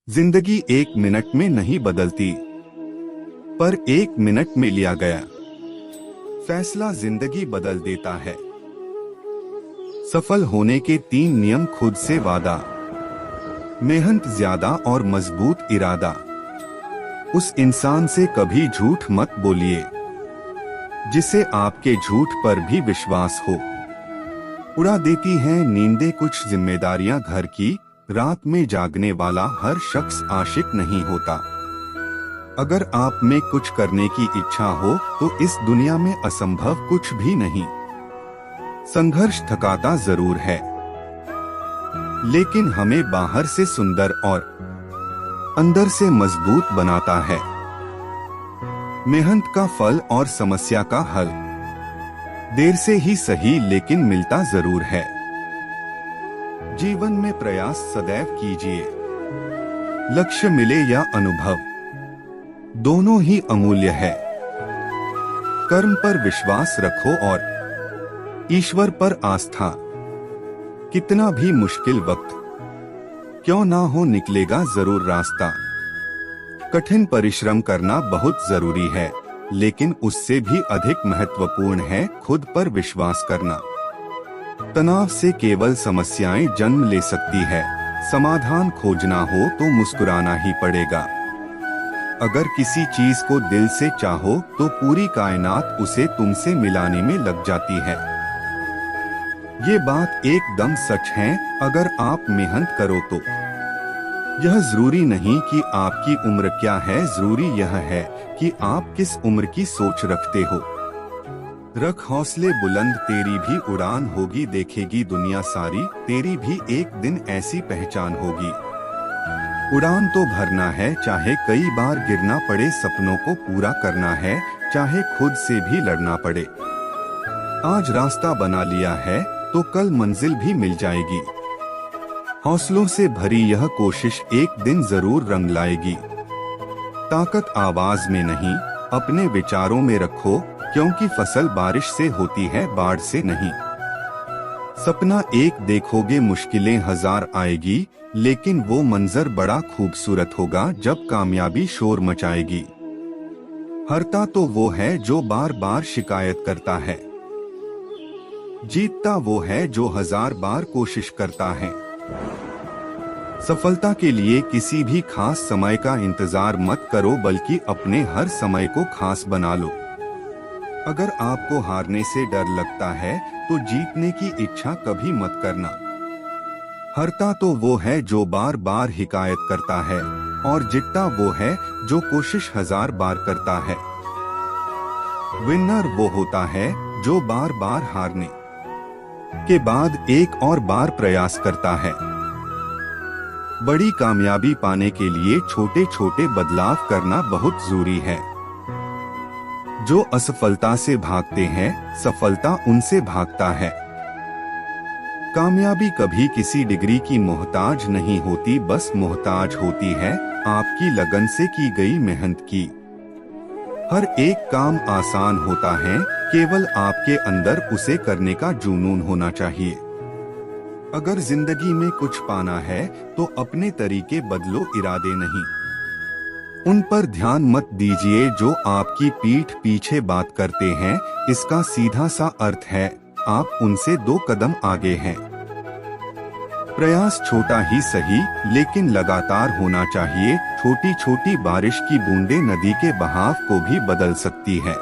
जिंदगी एक मिनट में नहीं बदलती, पर एक मिनट में लिया गया फैसला जिंदगी बदल देता है। सफल होने के 3 नियम: खुद से वादा, मेहनत ज्यादा और मजबूत इरादा। उस इंसान से कभी झूठ मत बोलिए जिसे आपके झूठ पर भी विश्वास हो। उड़ा देती हैं नींदें कुछ जिम्मेदारियां घर की, रात में जागने वाला हर शख्स आशिक नहीं होता। अगर आप में कुछ करने की इच्छा हो तो इस दुनिया में असंभव कुछ भी नहीं। संघर्ष थकाता जरूर है, लेकिन हमें बाहर से सुंदर और अंदर से मजबूत बनाता है। मेहनत का फल और समस्या का हल देर से ही सही लेकिन मिलता जरूर है। जीवन में प्रयास सदैव कीजिए, लक्ष्य मिले या अनुभव, दोनों ही अमूल्य है। कर्म पर विश्वास रखो और ईश्वर पर आस्था। कितना भी मुश्किल वक्त क्यों ना हो, निकलेगा जरूर रास्ता। कठिन परिश्रम करना बहुत जरूरी है, लेकिन उससे भी अधिक महत्वपूर्ण है खुद पर विश्वास करना। तनाव से केवल समस्याएं जन्म ले सकती है। समाधान खोजना हो तो मुस्कुराना ही पड़ेगा। अगर किसी चीज को दिल से चाहो तो पूरी कायनात उसे तुमसे मिलाने में लग जाती है। ये बात एकदम सच है। अगर आप मेहनत करो तो यह जरूरी नहीं कि आपकी उम्र क्या है, जरूरी यह है कि आप किस उम्र की सोच रखते हो। रख हौसले बुलंद, तेरी भी उड़ान होगी, देखेगी दुनिया सारी, तेरी भी एक दिन ऐसी पहचान होगी। उड़ान तो भरना है, चाहे कई बार गिरना पड़े, सपनों को पूरा करना है, चाहे खुद से भी लड़ना पड़े। आज रास्ता बना लिया है तो कल मंजिल भी मिल जाएगी। हौसलों से भरी यह कोशिश एक दिन जरूर रंग लाएगी। ताकत आवाज में नहीं, अपने विचारों में रखो, क्योंकि फसल बारिश से होती है, बाढ़ से नहीं। सपना एक देखोगे, मुश्किलें हजार आएगी, लेकिन वो मंजर बड़ा खूबसूरत होगा जब कामयाबी शोर मचाएगी। हारता तो वो है जो बार बार शिकायत करता है, जीतता वो है जो 1000 बार कोशिश करता है। सफलता के लिए किसी भी खास समय का इंतजार मत करो, बल्कि अपने हर समय को खास बना लो। अगर आपको हारने से डर लगता है तो जीतने की इच्छा कभी मत करना। हारता तो वो है जो बार बार हिकायत करता है, और जीतता वो है जो कोशिश 1000 बार करता है। विनर वो होता है जो बार बार हारने के बाद एक और बार प्रयास करता है। बड़ी कामयाबी पाने के लिए छोटे छोटे बदलाव करना बहुत जरूरी है। जो असफलता से भागते हैं, सफलता उनसे भागता है। कामयाबी कभी किसी डिग्री की मोहताज नहीं होती, बस मोहताज होती है आपकी लगन से की गई मेहनत की। हर एक काम आसान होता है, केवल आपके अंदर उसे करने का जुनून होना चाहिए। अगर जिंदगी में कुछ पाना है तो अपने तरीके बदलो, इरादे नहीं। उन पर ध्यान मत दीजिए जो आपकी पीठ पीछे बात करते हैं। इसका सीधा सा अर्थ है आप उनसे 2 कदम आगे हैं। प्रयास छोटा ही सही, लेकिन लगातार होना चाहिए। छोटी छोटी बारिश की बूंदें नदी के बहाव को भी बदल सकती है।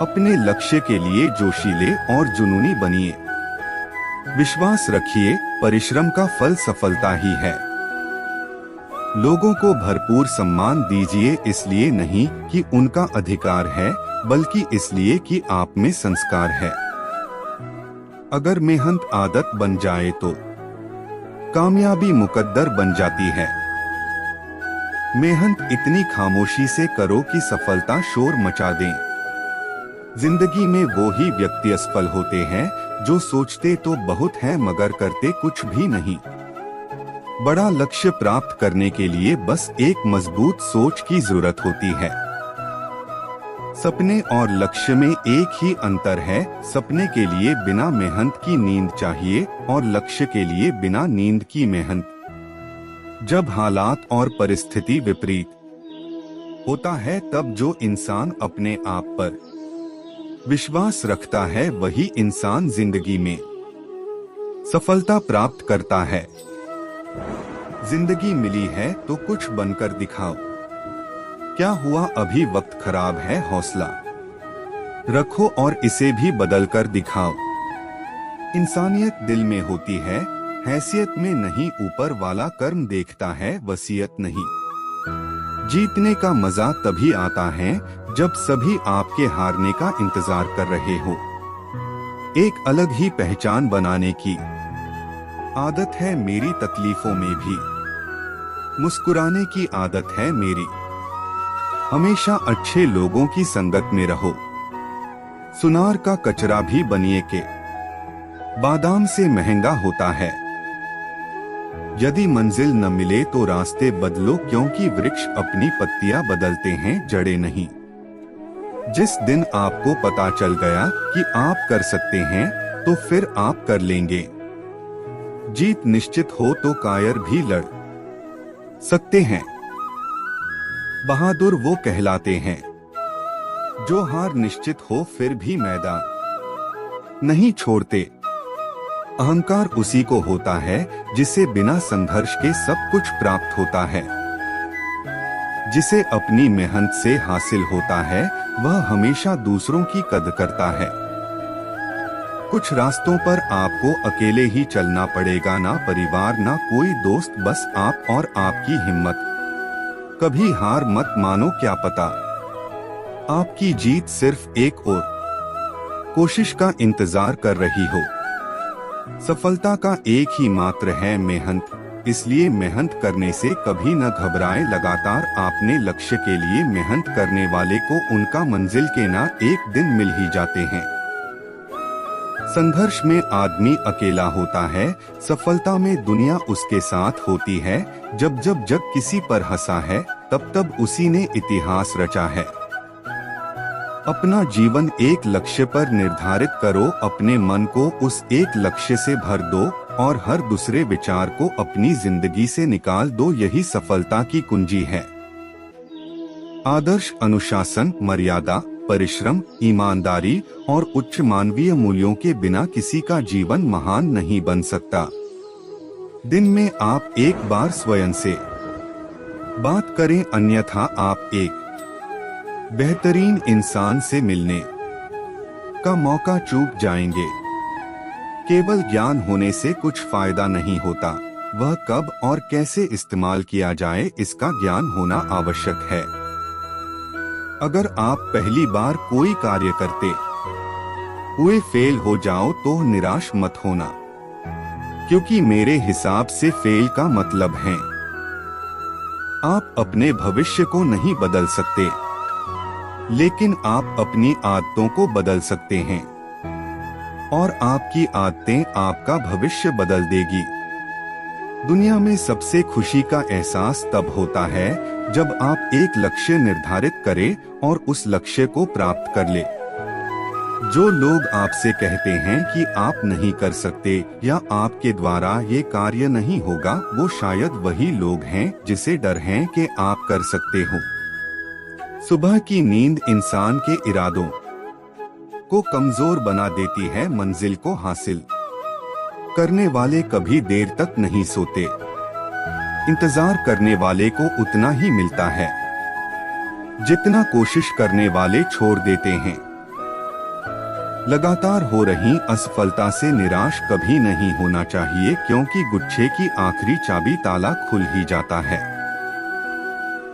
अपने लक्ष्य के लिए जोशीले और जुनूनी बनिए। विश्वास रखिए, परिश्रम का फल सफलता ही है। लोगों को भरपूर सम्मान दीजिए, इसलिए नहीं कि उनका अधिकार है, बल्कि इसलिए कि आप में संस्कार है। अगर मेहनत आदत बन जाए तो कामयाबी मुकद्दर बन जाती है। मेहनत इतनी खामोशी से करो कि सफलता शोर मचा दें। जिंदगी में वो ही व्यक्ति असफल होते हैं जो सोचते तो बहुत है मगर करते कुछ भी नहीं। बड़ा लक्ष्य प्राप्त करने के लिए बस एक मजबूत सोच की जरूरत होती है। सपने और लक्ष्य में एक ही अंतर है, सपने के लिए बिना मेहनत की नींद चाहिए और लक्ष्य के लिए बिना नींद की मेहनत। जब हालात और परिस्थिति विपरीत होता है तब जो इंसान अपने आप पर विश्वास रखता है वही इंसान जिंदगी में सफलता प्राप्त करता है। जिंदगी मिली है तो कुछ बनकर दिखाओ। क्या हुआ अभी वक्त खराब है, हौसला रखो और इसे भी बदलकर दिखाओ। इंसानियत दिल में होती है, हैसियत में नहीं। ऊपर वाला कर्म देखता है, वसीयत नहीं। जीतने का मजा तभी आता है जब सभी आपके हारने का इंतजार कर रहे हो। एक अलग ही पहचान बनाने की आदत है मेरी, तकलीफों में भी मुस्कुराने की आदत है मेरी। हमेशा अच्छे लोगों की संगत में रहो। सुनार का कचरा भी बनिए के बादाम से महंगा होता है। यदि मंजिल न मिले तो रास्ते बदलो, क्योंकि वृक्ष अपनी पत्तियां बदलते हैं, जड़ें नहीं। जिस दिन आपको पता चल गया कि आप कर सकते हैं तो फिर आप कर लेंगे। जीत निश्चित हो तो कायर भी लड़ सकते हैं। बहादुर वो कहलाते हैं जो हार निश्चित हो फिर भी मैदान नहीं छोड़ते। अहंकार उसी को होता है जिसे बिना संघर्ष के सब कुछ प्राप्त होता है। जिसे अपनी मेहनत से हासिल होता है वह हमेशा दूसरों की कदर करता है। कुछ रास्तों पर आपको अकेले ही चलना पड़ेगा, ना परिवार ना कोई दोस्त, बस आप और आपकी हिम्मत। कभी हार मत मानो, क्या पता आपकी जीत सिर्फ एक और कोशिश का इंतजार कर रही हो। सफलता का एक ही मात्र है मेहनत, इसलिए मेहनत करने से कभी न घबराएं। लगातार अपने लक्ष्य के लिए मेहनत करने वाले को उनका मंजिल के ना एक दिन मिल ही जाते हैं। संघर्ष में आदमी अकेला होता है, सफलता में दुनिया उसके साथ होती है। जब जब जग किसी पर हंसा है तब तब उसी ने इतिहास रचा है। अपना जीवन एक लक्ष्य पर निर्धारित करो, अपने मन को उस एक लक्ष्य से भर दो और हर दूसरे विचार को अपनी जिंदगी से निकाल दो। यही सफलता की कुंजी है। आदर्श, अनुशासन, मर्यादा, परिश्रम, ईमानदारी और उच्च मानवीय मूल्यों के बिना किसी का जीवन महान नहीं बन सकता। दिन में आप एक बार स्वयं से बात करें, अन्यथा आप एक बेहतरीन इंसान से मिलने का मौका चूक जाएंगे। केवल ज्ञान होने से कुछ फायदा नहीं होता, वह कब और कैसे इस्तेमाल किया जाए इसका ज्ञान होना आवश्यक है। अगर आप पहली बार कोई कार्य करते हुए फेल हो जाओ तो निराश मत होना, क्योंकि मेरे हिसाब से फेल का मतलब है आप अपने भविष्य को नहीं बदल सकते, लेकिन आप अपनी आदतों को बदल सकते हैं और आपकी आदतें आपका भविष्य बदल देगी। दुनिया में सबसे खुशी का एहसास तब होता है जब आप एक लक्ष्य निर्धारित करें और उस लक्ष्य को प्राप्त कर ले। जो लोग आपसे कहते हैं कि आप नहीं कर सकते या आपके द्वारा ये कार्य नहीं होगा, वो शायद वही लोग हैं जिसे डर है कि आप कर सकते हो। सुबह की नींद इंसान के इरादों को कमजोर बना देती है। मंजिल को हासिल करने वाले कभी देर तक नहीं सोते। इंतजार करने वाले को उतना ही मिलता है जितना कोशिश करने वाले छोड़ देते हैं। लगातार हो रही असफलता से निराश कभी नहीं होना चाहिए, क्योंकि गुच्छे की आखिरी चाबी ताला खुल ही जाता है।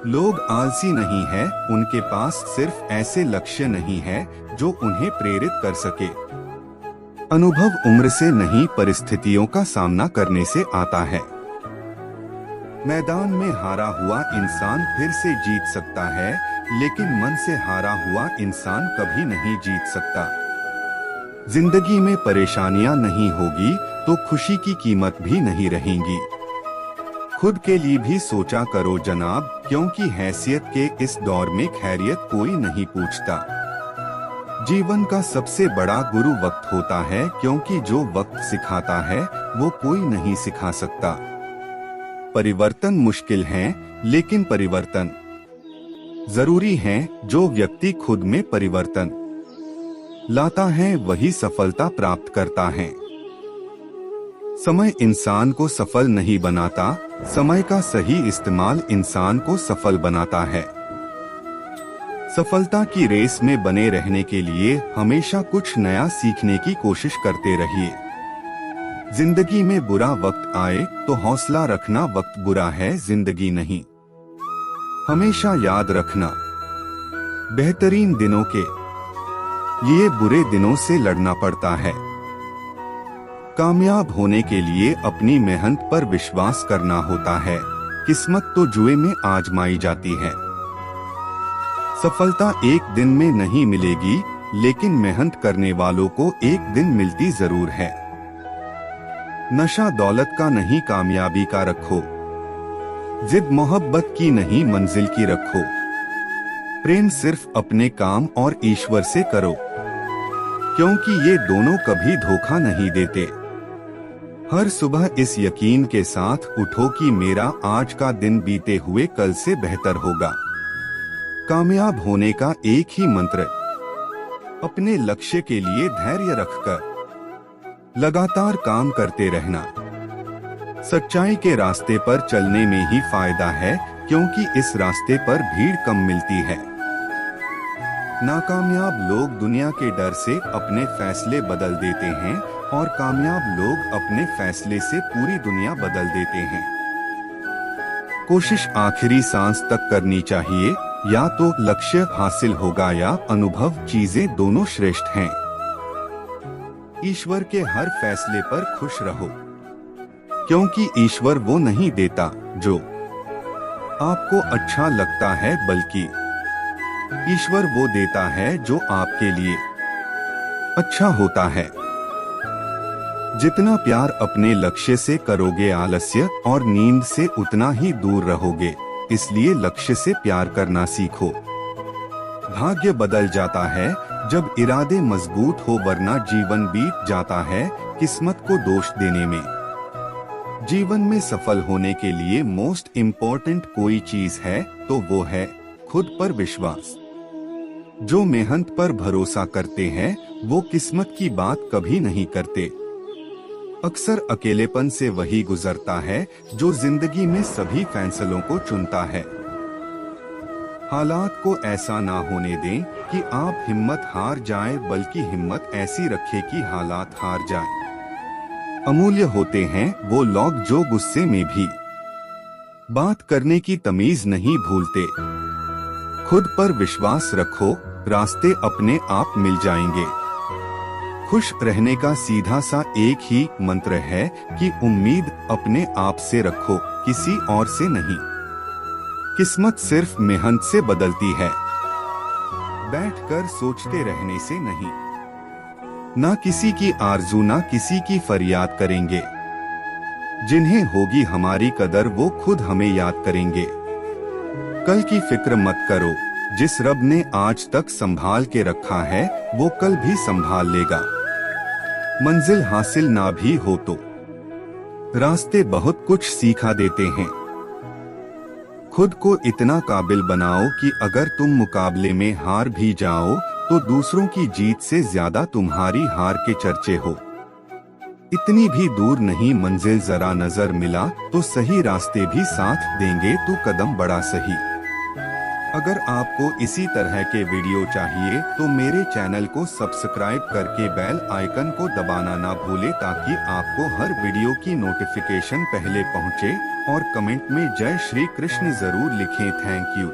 लोग आलसी नहीं है, उनके पास सिर्फ ऐसे लक्ष्य नहीं है जो उन्हें प्रेरित कर सके। अनुभव उम्र से नहीं, परिस्थितियों का सामना करने से आता है। मैदान में हारा हुआ इंसान फिर से जीत सकता है, लेकिन मन से हारा हुआ इंसान कभी नहीं जीत सकता। जिंदगी में परेशानियां नहीं होगी तो खुशी की कीमत भी नहीं रहेंगी। खुद के लिए भी सोचा करो जनाब, क्योंकि हैसियत के इस दौर में खैरियत कोई नहीं पूछता। जीवन का सबसे बड़ा गुरु वक्त होता है, क्योंकि जो वक्त सिखाता है वो कोई नहीं सिखा सकता। परिवर्तन मुश्किल है, लेकिन परिवर्तन जरूरी है। जो व्यक्ति खुद में परिवर्तन लाता है वही सफलता प्राप्त करता है। समय इंसान को सफल नहीं बनाता, समय का सही इस्तेमाल इंसान को सफल बनाता है। सफलता की रेस में बने रहने के लिए हमेशा कुछ नया सीखने की कोशिश करते रहिए। जिंदगी में बुरा वक्त आए तो हौसला रखना, वक्त बुरा है, जिंदगी नहीं। हमेशा याद रखना, बेहतरीन दिनों के लिए बुरे दिनों से लड़ना पड़ता है। कामयाब होने के लिए अपनी मेहनत पर विश्वास करना होता है। किस्मत तो जुए में आजमाई जाती है। सफलता एक दिन में नहीं मिलेगी, लेकिन मेहनत करने वालों को एक दिन मिलती जरूर है। नशा दौलत का नहीं, कामयाबी का रखो। जिद मोहब्बत की नहीं, मंजिल की रखो। प्रेम सिर्फ अपने काम और ईश्वर से करो, क्योंकि ये दोनों कभी धोखा नहीं देते। हर सुबह इस यकीन के साथ उठो कि मेरा आज का दिन बीते हुए कल से बेहतर होगा। कामयाब होने का एक ही मंत्र, अपने लक्ष्य के लिए धैर्य रखकर लगातार काम करते रहना। सच्चाई के रास्ते पर चलने में ही फायदा है, क्योंकि इस रास्ते पर भीड़ कम मिलती है। नाकामयाब लोग दुनिया के डर से अपने फैसले बदल देते हैं, और कामयाब लोग अपने फैसले से पूरी दुनिया बदल देते हैं। कोशिश आखिरी सांस तक करनी चाहिए। या तो लक्ष्य हासिल होगा या अनुभव, चीजें दोनों श्रेष्ठ हैं। ईश्वर के हर फैसले पर खुश रहो, क्योंकि ईश्वर वो नहीं देता जो आपको अच्छा लगता है, बल्कि ईश्वर वो देता है जो आपके लिए अच्छा होता है। जितना प्यार अपने लक्ष्य से करोगे, आलस्य और नींद से उतना ही दूर रहोगे। इसलिए लक्ष्य से प्यार करना सीखो। भाग्य बदल जाता है जब इरादे मजबूत हो, वरना जीवन बीत जाता है किस्मत को दोष देने में। जीवन में सफल होने के लिए मोस्ट इम्पोर्टेंट कोई चीज है तो वो है खुद पर विश्वास। जो मेहनत पर भरोसा करते हैं वो किस्मत की बात कभी नहीं करते। अक्सर अकेलेपन से वही गुजरता है जो जिंदगी में सभी फैसलों को चुनता है। हालात को ऐसा ना होने दें कि आप हिम्मत हार जाएं, बल्कि हिम्मत ऐसी रखें कि हालात हार जाएं। अमूल्य होते हैं वो लोग जो गुस्से में भी बात करने की तमीज नहीं भूलते। खुद पर विश्वास रखो, रास्ते अपने आप मिल जाएंगे। खुश रहने का सीधा सा एक ही मंत्र है कि उम्मीद अपने आप से रखो, किसी और से नहीं। किस्मत सिर्फ मेहनत से बदलती है, बैठकर सोचते रहने से नहीं। ना किसी की आरजू, ना किसी की फरियाद करेंगे। जिन्हें होगी हमारी कदर वो खुद हमें याद करेंगे। कल की फिक्र मत करो, जिस रब ने आज तक संभाल के रखा है वो कल भी संभाल लेगा। मंजिल हासिल ना भी हो तो रास्ते बहुत कुछ सिखा देते हैं। खुद को इतना काबिल बनाओ कि अगर तुम मुकाबले में हार भी जाओ तो दूसरों की जीत से ज्यादा तुम्हारी हार के चर्चे हो। इतनी भी दूर नहीं मंजिल, जरा नजर मिला तो सही रास्ते भी साथ देंगे, तो कदम बढ़ा सही। अगर आपको इसी तरह के वीडियो चाहिए तो मेरे चैनल को सब्सक्राइब करके बेल आइकन को दबाना ना भूले, ताकि आपको हर वीडियो की नोटिफिकेशन पहले पहुंचे। और कमेंट में जय श्री कृष्ण जरूर लिखें। Thank you.